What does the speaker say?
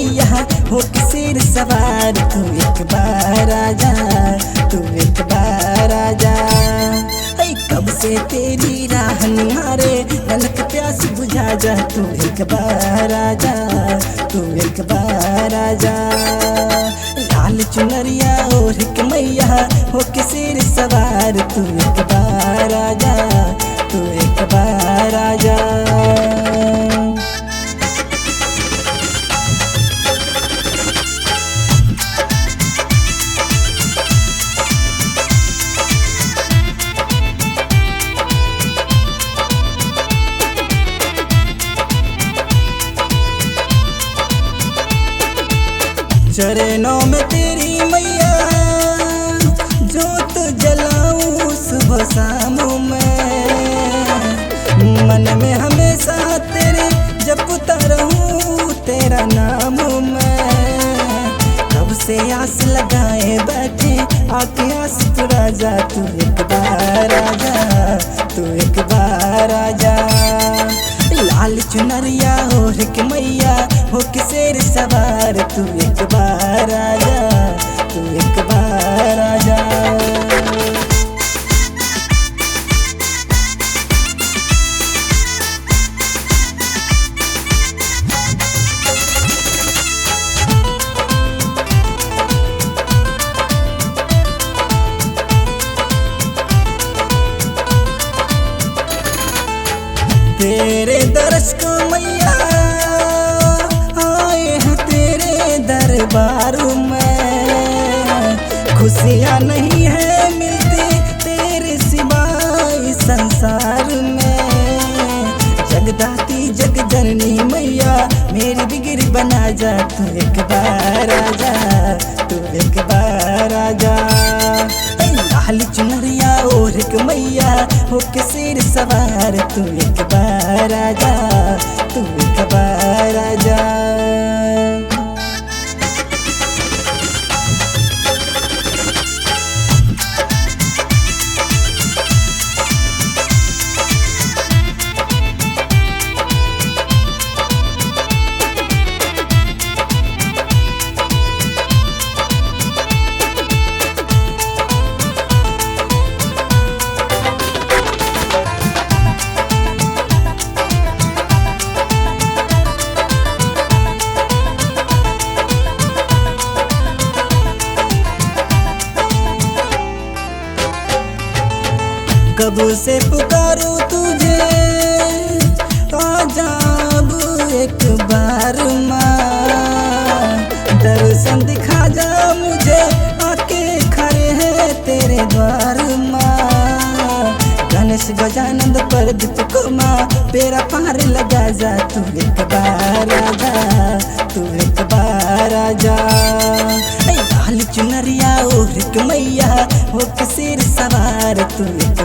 मैया हो के सिर सवार, तू एक बार आजा, तू एक बार आजा। कब से तेरी राह निहारे नलक प्यास बुझा जा, तू एक बार आजा, तू एक बार आजा। लाल चुनरिया ओढ़ के मैया हो के सिर सवार, तू एक बार आजा, तू एक बार आजा। चरणों में तेरी मैया जोत जलाऊं सुबह शाम में, मन में हमेशा तेरे जपता रहूं तेरा नाम मैं। कब से आस लगाए बैठे आके आस पुरा जा, तू एक बार आजा, तू एक बार आजा। लाल चुनरिया ओढ़ के मैया हो के शेर सवार, तू एक बार आजा, तू एक बार आजा। तेरे दर्श को मैया आए हैं तेरे दरबार में, खुशियाँ नहीं है मिलती तेरे सिवा इस संसार में। जगदाती जग जननी मैया मेरी बिगड़ी बना जा, तू एक बार आजा, तू एक बार आजा। लाल चुनरिया ओढ़ के मैया हो के सिर सवार, तू एक बार आजा, तू एक बार आजा। कब से पुकारूं तुझे आजा अब एक बार माँ, दर्शन दिखा जा मुझे आके खड़े हैं तेरे द्वार माँ। गणेश गजानंद प्रदीप को माँ पेरा पार लगा जा, तू एक बार आजा, तू एक बार आजा। लाल चुनरिया ओढ़ के मैया हो के सिर सवार, तू एक